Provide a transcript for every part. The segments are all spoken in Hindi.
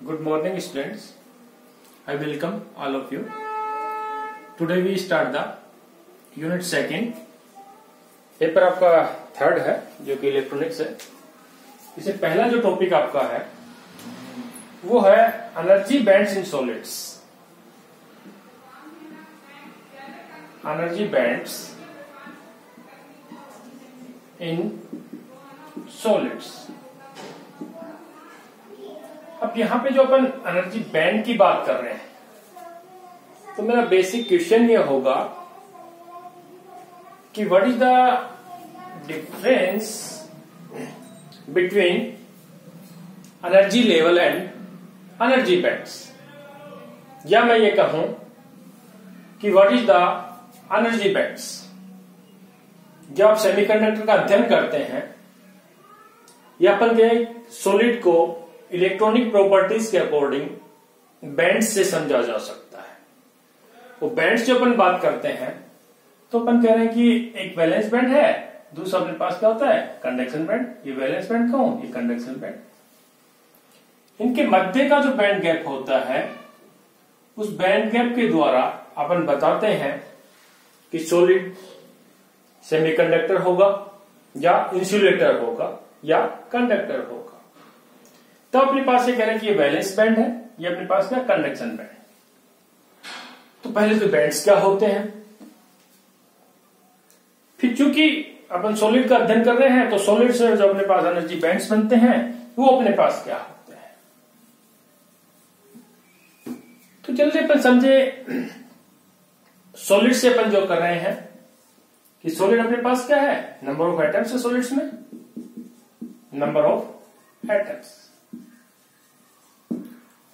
Good morning, students. I welcome all of you. Today we start the unit second. Paper आपका थर्ड है जो कि इलेक्ट्रॉनिक्स है. इससे पहला जो टॉपिक आपका है वो है energy bands in solids. Energy bands in solids. अब यहां पे जो अपन एनर्जी बैंड की बात कर रहे हैं तो मेरा बेसिक क्वेश्चन ये होगा कि what is the difference between energy level and energy bands. या मैं ये कहूं कि what is the energy bands. जब आप सेमीकंडक्टर का अध्ययन करते हैं या अपन के सॉलिड को इलेक्ट्रॉनिक प्रॉपर्टीज के अकॉर्डिंग बैंड्स से समझा जा सकता है. वो बैंड्स जो अपन बात करते हैं तो अपन कह रहे हैं कि एक वैलेंस बैंड है, दूसरा अपने पास क्या होता है कंडक्शन बैंड. ये वैलेंस बैंड कहूं, ये कंडक्शन बैंड. इनके मध्य का जो बैंड गैप होता है उस बैंड गैप के द्वारा अपन बताते हैं कि सॉलिड सेमीकंडक्टर होगा या इंसुलेटर होगा या कंडक्टर होगा. तो अपने पास ये कह रहे हैं कि ये वैलेंस बैंड है, ये अपने पास क्या कंडक्शन बैंड. तो पहले तो बैंड्स क्या होते हैं, फिर चूंकि अपन सॉलिड का अध्ययन कर रहे हैं तो सॉलिड से जो अपने पास एनर्जी बैंड्स बनते हैं वो अपने पास क्या होते हैं. तो जल्दी अपन समझे सॉलिड से अपन जो कर रहे हैं कि सॉलिड अपने पास क्या है, नंबर ऑफ एटम्स है सॉलिड्स में, नंबर ऑफ एटम्स.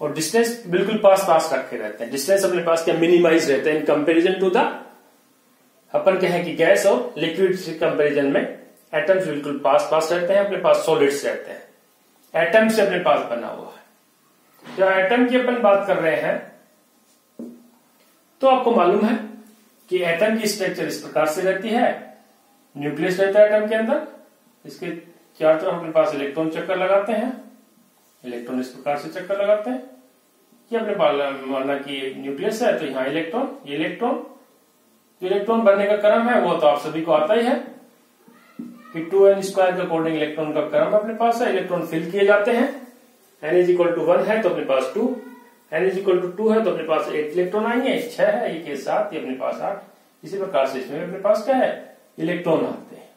और डिस्टेंस बिल्कुल पास पास रखे रहते हैं. डिस्टेंस अपने पास क्या मिनिमाइज रहते हैं इन कंपैरिजन टू द, अपन कहें कि गैस और लिक्विड के कंपैरिजन में एटम्स बिल्कुल पास पास रहते हैं. अपने पास सॉलिड्स रहते हैं, एटम से अपने पास बना हुआ है. जब एटम की अपन बात कर रहे हैं तो आपको मालूम है कि एटम की स्ट्रक्चर इस प्रकार से रहती है. न्यूक्लियस रहता है एटम के अंदर, इसके चारों तरफ अपने पास इलेक्ट्रॉन चक्कर लगाते हैं. इलेक्ट्रॉन इस प्रकार से चक्कर लगाते हैं. ये अपने पास माना कि न्यूक्लियस है तो यहाँ इलेक्ट्रॉन, ये इलेक्ट्रॉन, जो इलेक्ट्रॉन बनने का क्रम है वो तो आप सभी को आता ही है कि 2n² के अकॉर्डिंग इलेक्ट्रॉन का क्रम अपने पास है. इलेक्ट्रॉन फिल किए जाते हैं. n = 1 है तो अपने पास 2, n = 2 है तो अपने पास 8 इलेक्ट्रॉन आएंगे. 6 है, ये 7, ये अपने पास 8. इसी प्रकार से इसमें अपने पास क्या है, इलेक्ट्रॉन आते हैं.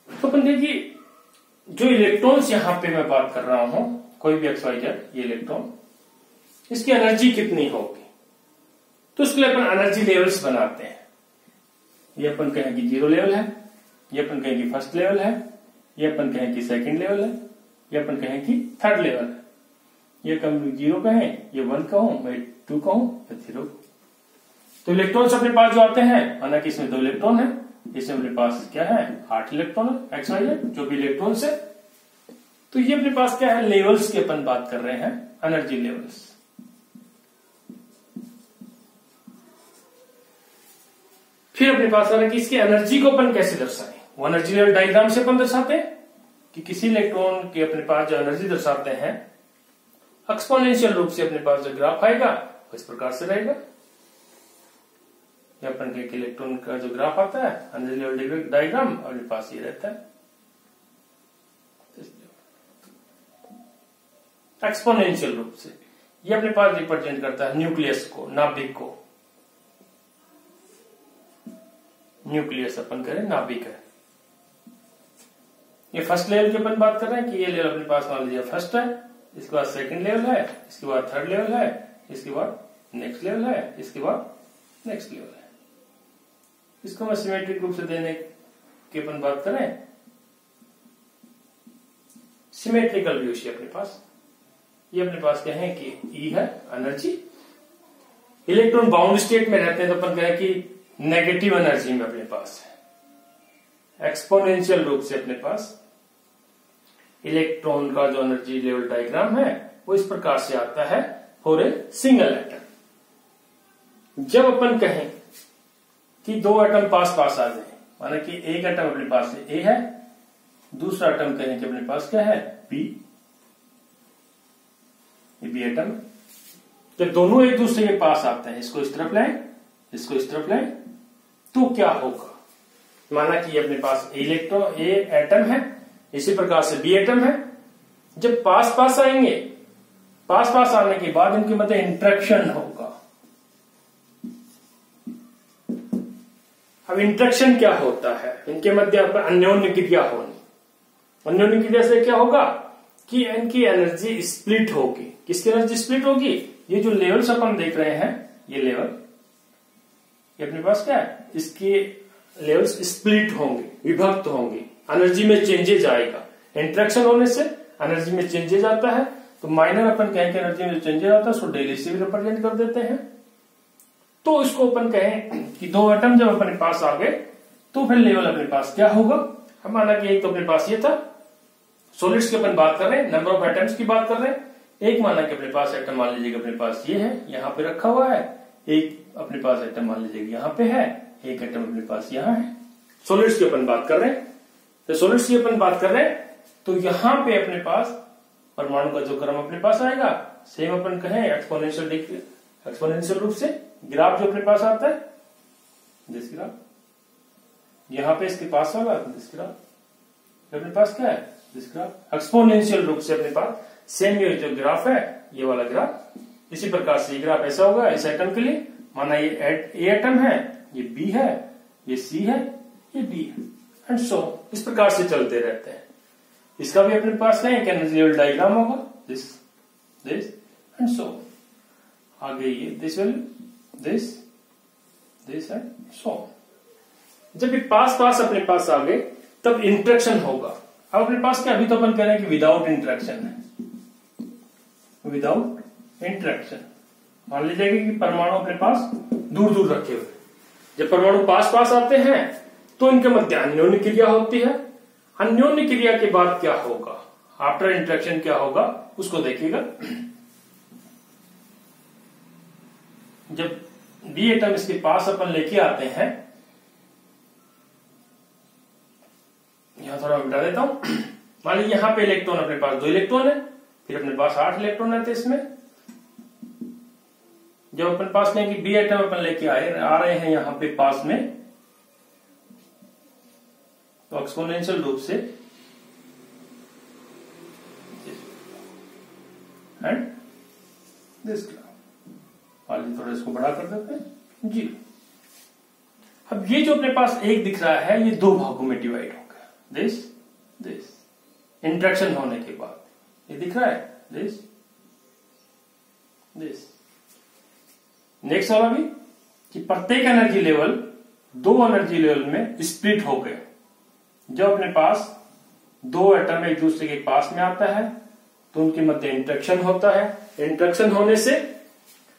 तो अपन देखिए जो इलेक्ट्रॉन्स यहां पे मैं बात कर रहा हूं, कोई भी XYZ ये इलेक्ट्रॉन, इसकी एनर्जी कितनी होगी. तो उसके लिए अपन एनर्जी लेवल्स बनाते हैं. ये अपन कहें कि 0 लेवल है, ये अपन कहें कि फर्स्ट लेवल है, ये अपन कहें कि सेकंड लेवल है, ये अपन कहें कि थर्ड लेवल है. ये कम 0 कहें, ये 1 कहूं, मैं 2 कहूं या 0. तो इलेक्ट्रॉन्स अपने पास जो आते हैं, माना कि इसमें 2 इलेक्ट्रॉन है, इसमें अपने पास क्या है 8 इलेक्ट्रॉन है, XYZ जो भी इलेक्ट्रॉन्स है. तो ये अपने पास क्या है, लेवल्स की अपन बात कर रहे हैं, एनर्जी लेवल्स. फिर अपने पास आ रहा है कि इसकी एनर्जी को अपन कैसे दर्शाएं. वो एनर्जी लेवल डायग्राम से अपन दर्शाते हैं कि किसी इलेक्ट्रॉन के अपने पास जो एनर्जी दर्शाते हैं एक्सपोनेंशियल रूप से अपने पास जो ग्राफ आएगा वो इस प्रकार से रहेगा. अपन के इलेक्ट्रॉन का जो ग्राफ आता है एनर्जी लेवल डायग्राम अपने पास ये रहता है एक्सपोनेंशियल रूप से. ये अपने पास रिप्रेजेंट करता है न्यूक्लियस को, नाभिक को. न्यूक्लियस अपन करें, नाभिक है. ये फर्स्ट लेवल की अपन बात कर रहे हैं कि ये लेवल अपने पास मान लीजिए फर्स्ट है, इसके बाद सेकंड लेवल है, इसके बाद थर्ड लेवल है, इसके बाद नेक्स्ट लेवल है, इसके बाद नेक्स्ट लेवल है. इसको मैं सिमेट्रिक रूप से देने की अपन बात करें, सिमेट्रिकल व्यू से अपने पास ये अपने पास क्या है कि E है एनर्जी. इलेक्ट्रॉन बाउंड स्टेट में रहते हैं तो अपन कहें कि नेगेटिव एनर्जी में अपने पास है. एक्सपोनेंशियल रूप से अपने पास इलेक्ट्रॉन का जो एनर्जी लेवल डायग्राम है वो इस प्रकार से आता है फॉर ए सिंगल एटम. जब अपन कहें कि 2 एटम पास पास आ जाए, माना कि एक एटम अपने पास ए है, दूसरा एटम कहें कि अपने पास क्या है बी, बी एटम है। जब दोनों एक दूसरे के पास आते हैं, इसको इस तरफ लाएं, इसको इस तरफ लाएं, तो क्या होगा? माना कि अपने पास ए एटम है, इसी प्रकार से बी एटम है। जब पास पास आएंगे, पास पास आने के बाद इनके मध्य इंटरेक्शन होगा। अब इंटरेक्शन क्या होता है? इनके मध्य अन्योन्य क्रिया होनी। अन्योन्य क्रिया से क्या होगा कि इनकी एनर्जी स्प्लिट होगी। किसकी एनर्जी स्प्लिट होगी? ये जो लेवल्स अपन देख रहे हैं, ये लेवल, ये अपने पास क्या है, इसके लेवल्स स्प्लिट होंगे, विभक्त होंगे, एनर्जी में चेंजेज आएगा। इंटरेक्शन होने से एनर्जी में चेंजेज आता है, तो माइनर अपन कहें कि एनर्जी में चेंजेज आता है, उसको डेली से भी रिप्रेजेंट कर देते हैं। तो इसको अपन कहें कि दो एटम जब अपने पास आ गए, तो फिर लेवल अपने पास क्या होगा? हम माना कि एक तो अपने पास ये था, सॉलिड्स की अपन बात कर रहे हैं, नंबर ऑफ एटम्स की बात कर रहे हैं। एक माना कि अपने पास एटम मान लीजिए अपने पास ये है, यहां पे रखा हुआ है। एक अपने पास एटम मान लीजिए यहां पे है, एक एटम अपने पास यहां है। सॉलिड्स की अपन बात कर रहे हैं, तो सॉलिड्स की अपन बात कर रहे हैं, तो यहां पे अपने पास परमाणु का जो क्रम अपने पास आएगा, सेम अपन कहें एक्सपोनेंशियल रूप से ग्राफ जो अपने पास आता है, दिस ग्राफ, यहां पे इसके पास होगा दिस ग्राफ, अपने पास क्या है, दिस ग्राफ। एक्सपोनेंशियल रूप से अपने पास सेम ये जो ग्राफ है, ये वाला ग्राफ, इसी प्रकार से ये ग्राफ ऐसा होगा इस एटम के लिए। माना ये ए एटम है, ये बी है, ये सी है, ये डी है, एंड सो इस प्रकार से चलते रहते हैं। इसका भी अपने पास क्या है, एनर्जी लेवल डायग्राम होगा, दिस एंड सो। आगे ये this value, this and so. जब ये पास पास अपने पास आ गए, तब इंटरेक्शन होगा। अब अपने पास क्या, अभी तो अपन कह रहे हैं कि विदाउट इंटरेक्शन है, विदाउट इंटरेक्शन। मान लीजिए कि परमाणु अपने पास दूर दूर रखे हुए, जब परमाणु पास पास आते हैं तो इनके मध्य अन्योन्य क्रिया होती है। अन्योन्य क्रिया के बाद क्या होगा, आफ्टर इंटरेक्शन क्या होगा, उसको देखिएगा। जब बी एटम इसके पास अपन लेके आते हैं, यहां थोड़ा मिटा देता हूं। मान लीजिए यहां पे इलेक्ट्रॉन अपने पास 2 इलेक्ट्रॉन है, फिर अपने पास 8 इलेक्ट्रॉन रहते हैं इसमें। जब अपन पास कहें कि बी एटम अपन लेके आ रहे हैं यहां पे पास में, तो एक्सपोनेंशियल रूप से एंड दिस ग्राफ, थोड़ा इसको बड़ा कर देते हैं जी। अब ये जो अपने पास एक दिख रहा है, ये 2 भागों में डिवाइड हो गया, दिस इंटरेक्शन होने के बाद ये दिख रहा है, दिस। नेक्स्ट वाला भी कि प्रत्येक एनर्जी लेवल 2 एनर्जी लेवल में स्प्लिट हो गए। जब अपने पास 2 एटम एक दूसरे के पास में आता है, तो उनके मध्य इंटरेक्शन होता है। इंटरेक्शन होने से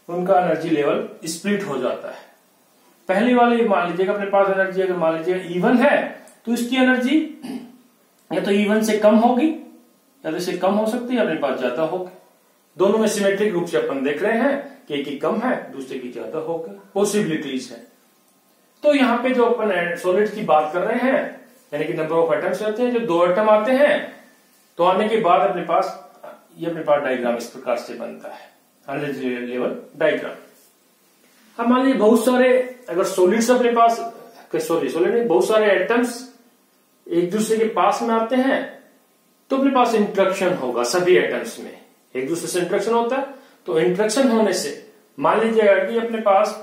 उनका एनर्जी लेवल स्प्लिट हो जाता है। पहली वाली मान लीजिएगा अपने पास एनर्जी अगर मान लीजिएगा इवन है, तो इसकी एनर्जी या तो इवन से कम होगी, या तो इससे कम हो सकती है, अपने पास ज्यादा होगी। दोनों में सिमेट्रिक रूप से अपन देख रहे हैं कि एक की कम है, दूसरे की ज्यादा होगी, पॉसिबिलिटीज है। तो यहाँ पे जो अपन सॉलिड की बात कर रहे हैं, यानी कि नंबर ऑफ एटम्स रहते हैं, जो 2 एटम आते हैं, तो आने के बाद अपने पास ये अपने पास डायग्राम इस प्रकार से बनता है, एनर्जी लेवल डायग्राम। अब मान लीजिए बहुत सारे अगर सॉलिड्स अपने पास, सॉलिड बहुत सारे एटम्स एक दूसरे के पास में आते हैं, तो अपने पास इंटरेक्शन होगा। सभी एटम्स में एक दूसरे से इंटरेक्शन होता है, तो इंटरेक्शन होने से मान लीजिएगा कि अपने पास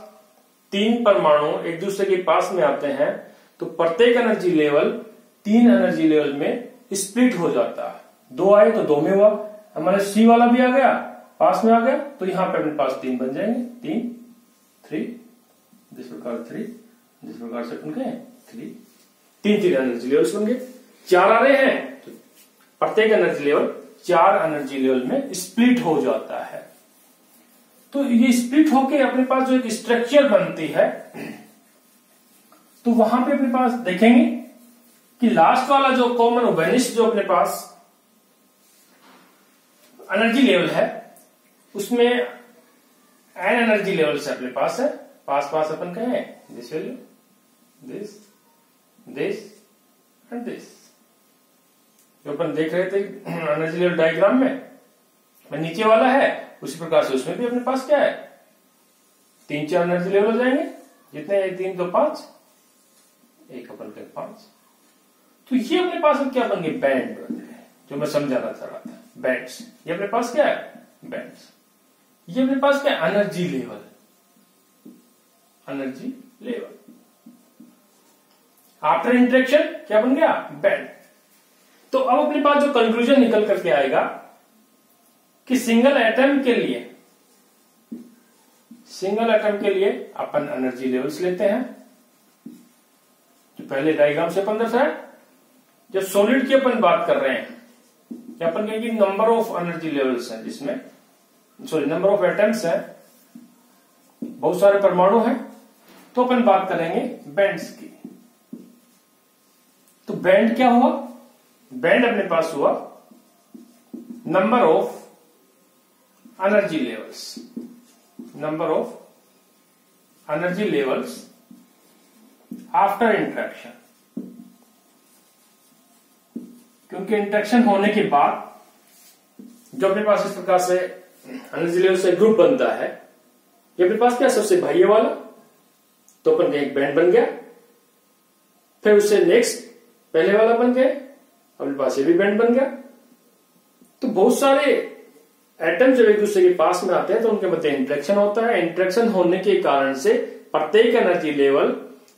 3 परमाणु एक दूसरे के पास में आते हैं, तो प्रत्येक एनर्जी लेवल 3 एनर्जी लेवल में स्प्लिट हो जाता है। 2 आए तो 2 में हुआ, हमारे सी वाला भी आ गया, पास में आ गया, तो यहां पे अपने पास 3 बन जाएंगे, 3 जिस प्रकार 3 जिस प्रकार से अपन कहें 3 एनर्जी लेवल्स होंगे। 4 आ रहे हैं, तो प्रत्येक एनर्जी लेवल 4 एनर्जी लेवल में स्प्लिट हो जाता है। तो ये स्प्लिट होके अपने पास जो एक स्ट्रक्चर बनती है, तो वहां पे अपने पास देखेंगे कि लास्ट वाला जो कॉमन वेनिश जो अपने पास एनर्जी लेवल है, उसमें एन एनर्जी लेवल से अपने पास है, पास अपन कहें this value, this and this. जो अपन देख रहे थे एनर्जी लेवल डायग्राम में, में नीचे वाला है उसी प्रकार से उसमें भी अपने पास क्या है 3-4 एनर्जी लेवल हो जाएंगे। जितने 1 3 2 5 1 अपन के 5। तो ये अपने पास क्या बन गए बैंड बन गए, जो मैं समझाना चाह रहा था बैंड्स। ये अपने पास क्या है बैंड्स। ये अपने पास क्या energy level, energy level after interaction क्या बन गया बैंड। तो अब अपने पास जो कंक्लूजन निकल करके आएगा कि सिंगल एटम के लिए अपन एनर्जी लेवल्स लेते हैं, जो पहले डायग्राम से अपन दर्शाया। जब सॉलिड की अपन बात कर रहे हैं कि अपन कहेंगे नंबर ऑफ एनर्जी लेवल्स हैं, जिसमें सॉरी नंबर ऑफ एटम्स है, बहुत सारे परमाणु हैं, तो अपन बात करेंगे बैंड्स की। तो बैंड क्या हुआ, बैंड अपने पास हुआ number of energy levels, number of energy levels after interaction. क्योंकि इंटरेक्शन होने के बाद जो अपने पास इस प्रकार से एनर्जी लेवल से ग्रुप बनता है, ये अपने पास क्या सबसे बाह्य वाला, तो अपन एक बैंड बन गया। फिर उससे नेक्स्ट पहले वाला बन गए, अपने पास ये भी बैंड बन गया। तो बहुत सारे एटम जब एक दूसरे के पास में आते हैं तो उनके मध्य इंटरेक्शन होता है। इंटरेक्शन होने के कारण से प्रत्येक एनर्जी लेवल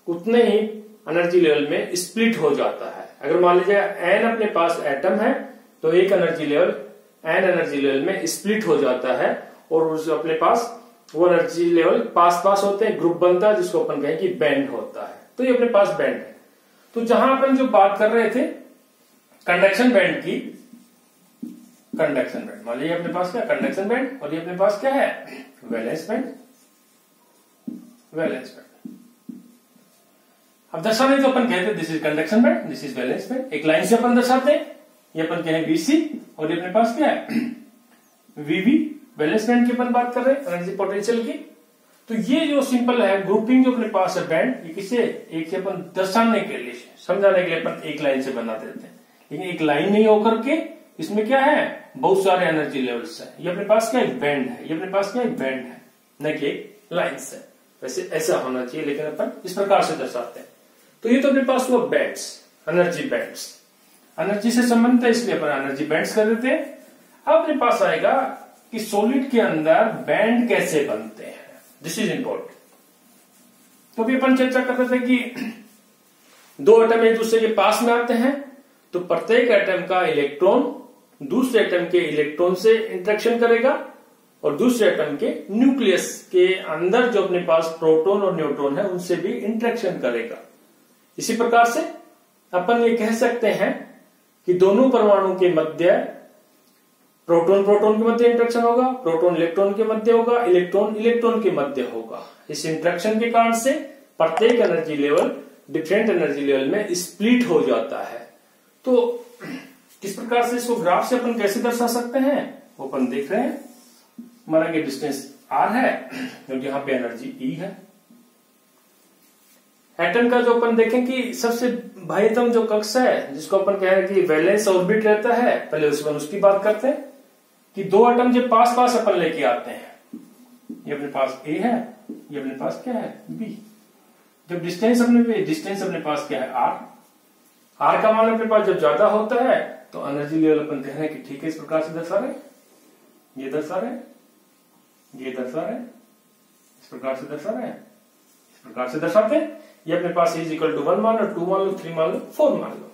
उतने ही एनर्जी लेवल में स्प्लिट हो जाता है। अगर मान लीजिए एन अपने पास एटम है तो एक energy level n energy level में स्प्लिट हो जाता है, और उस अपने पास वो एनर्जी लेवल पास पास होते हैं, ग्रुप बनता है, जिसको अपन कहें कि बैंड होता है। तो ये अपने पास बैंड है। तो जहां अपन जो बात कर रहे थे कंडक्शन बैंड की, कंडक्शन बैंड मान लीजिए अपने पास क्या कंडक्शन बैंड, और ये अपने पास क्या है वैलेंस बैंड, वैलेंस बैंड। अब दर्शाने तो अपन कहते हैं this is conduction band, this is valence band. एक लाइन से अपन दर्शाते हैं, ये अपन कहें बीसी, और ये अपने पास क्या है वीवी, वैलेंस बैंड की अपन बात कर रहे हैं एनर्जी पोटेंशियल की। तो ये जो सिंपल है ग्रुपिंग जो अपने पास है बैंड, ये किसे एक से अपन दर्शाने के लिए समझाने के लिए अपन एक लाइन से बना देते हैं, लेकिन एक लाइन नहीं होकर के इसमें क्या है बहुत सारे एनर्जी लेवल्स है। ये अपने पास क्या एक बैंड है, ये अपने पास क्या एक बैंड है, न कि एक लाइन है। वैसे ऐसा होना चाहिए, लेकिन अपन इस प्रकार से दर्शाते हैं। तो ये तो अपने पास हुआ बैंड्स, एनर्जी बैंड्स, एनर्जी से संबंधित है इसलिए अपन एनर्जी बैंड्स कर देते हैं। अब अपने पास आएगा कि सॉलिड के अंदर बैंड कैसे बनते हैं, दिस इज इंपॉर्टेंट। तो भी अपन चर्चा कर रहे थे कि दो एटम एक दूसरे के पास में आते हैं तो प्रत्येक एटम का इलेक्ट्रॉन दूसरे एटम के इलेक्ट्रॉन से इंटरेक्शन करेगा, और दूसरे एटम के न्यूक्लियस के अंदर जो अपने पास प्रोटॉन और न्यूट्रॉन है उनसे भी इंटरेक्शन करेगा। इसी प्रकार से अपन ये कह सकते हैं कि दोनों परमाणु के मध्य प्रोटॉन प्रोटॉन के मध्य इंटरेक्शन होगा, प्रोटॉन इलेक्ट्रॉन के मध्य होगा, इलेक्ट्रॉन इलेक्ट्रॉन के मध्य होगा। इस इंटरेक्शन के कारण से प्रत्येक energy level different energy level में स्प्लिट हो जाता है। तो किस प्रकार से इसको ग्राफ से अपन कैसे दर्शा सकते हैं वो अपन देख रहे हैं। माना कि डिस्टेंस r है और यहां पे एनर्जी E है। एटम का जो अपन देखें कि सबसे बाह्यतम जो कक्ष है जिसको अपन कह रहे हैं कि वैलेंस ऑर्बिट रहता है, पहले उसकी बात करते हैं कि दो एटम जब पास पास अपन लेके आते हैं, ये अपने पास A है, ये अपने पास क्या है B। जब डिस्टेंस अपने पास क्या है r का मान अपने पास जब ज्यादा होता है तो एनर्जी लेवल अपन कह रहे हैं कि ठीक है इस प्रकार से दर्शा रहे, ये दर्शा रहे, ये दर्शा रहे, इस प्रकार से दर्शा रहे, इस प्रकार से दर्शाते हैं। ये अपने पास इज इक्वल टू 1 मान लो, 2 मान लो, 3 मान लो, 4 मान लो।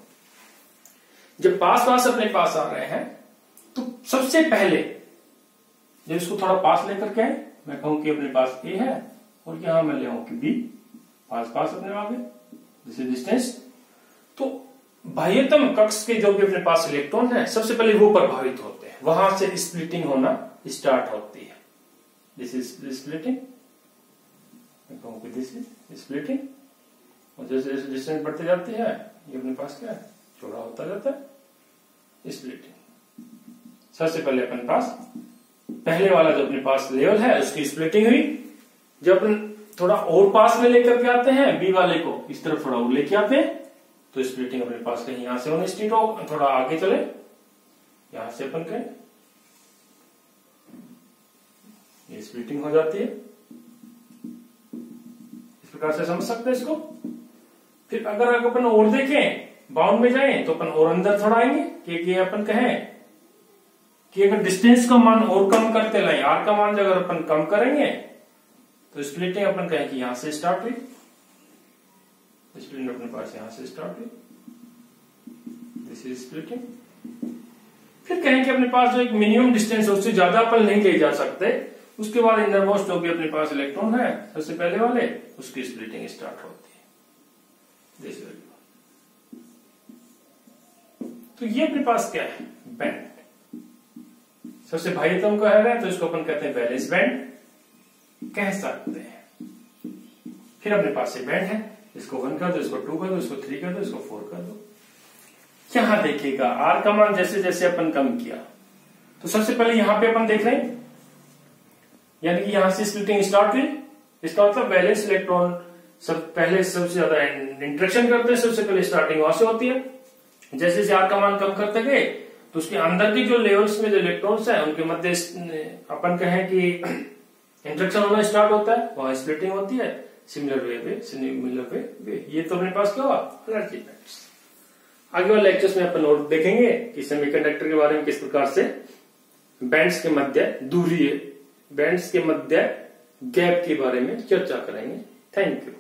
जब पास पास अपने पास आ रहे हैं तो सबसे पहले जब इसको थोड़ा पास लेकर के मैं कहूं कि अपने पास A है और यहां मैं ले आऊं कि B, पास पास अपने आ गए, दिस इज डिस्टेंस। तो बाह्यतम कक्ष के जो भी अपने पास इलेक्ट्रॉन है सबसे पहले वो प्रभावित होते हैं, वहां से स्प्लिटिंग होना स्टार्ट होती है। दिस इज स्प्लिटिंग, मैं कहूं कि दिस इज स्प्लिटिंग, और जैसे जैसे डिस्टेंस बढ़ते जाती है ये अपने पास क्या है चौड़ा होता जाता है, स्प्लिटिंग। सबसे पहले अपने पास पहले वाला जो अपने पास लेवल है उसकी स्प्लिटिंग हुई। जब अपन थोड़ा और पास में लेकर के आते हैं बी वाले को, इस तरफ थोड़ा और लेके आते हैं तो स्प्लिटिंग अपने पास कहीं यहां से होने स्टार्ट हो, थोड़ा आगे चले, यहां से अपन कहें स्प्लिटिंग हो जाती है। इस प्रकार से समझ सकते हैं इसको। फिर अगर अपन और देखें, बाउंड में जाएं तो अपन और अंदर थोड़ा आएंगे कि अपन कहें कि अगर डिस्टेंस का मान और कम करते लाएं, आर का मान अगर अपन कम करेंगे तो स्प्लिटिंग अपन कहें कि यहां से स्टार्ट हुई, स्प्लिटिंग अपने पास यहां से स्टार्ट हुई, दिस इज स्प्लिटिंग। फिर कहें कि अपने पास जो एक मिनिमम डिस्टेंस है उससे ज्यादा अपन नहीं ले जा सकते, उसके बाद इनरमोस्ट जो भी अपने पास इलेक्ट्रॉन है सबसे पहले वाले, उसकी स्प्लिटिंग स्टार्ट होती है। This value. तो ये अपने पास क्या है? बैंड। सबसे बाह्यतम का है तो इसको अपन कहते हैं वैलेंस बैंड कह सकते हैं। फिर अपने पास ये बैंड है, इसको 1 कर दो, इसको 2 कर दो, इसको 3 कर दो, इसको 4 कर दो। यहां देखिएगा आर का मान जैसे जैसे अपन कम किया तो सबसे पहले यहां पे अपन देख रहे हैं, यानी कि यहां से स्प्लिटिंग स्टार्ट हुई। इसका मतलब वैलेंस इलेक्ट्रॉन सब पहले सबसे ज्यादा इंटरेक्शन करते हैं, सबसे पहले स्टार्टिंग वहां से होती है। जैसे जैसे आर का मान कम करते गए तो उसके अंदर की जो लेवल्स में जो इलेक्ट्रॉन्स हैं उनके मध्य अपन कहें कि इंटरेक्शन होना स्टार्ट होता है, वहां स्प्लिटिंग होती है। सिमिलर वे ये तो अपने पास क्या हुआ? Energy bands. आगे वाले लेक्चर्स में अपन और देखेंगे कि सेमीकंडक्टर के बारे में किस प्रकार से बैंड्स के मध्य दूरी, बैंड्स के मध्य गैप के बारे में चर्चा करेंगे। Thank you.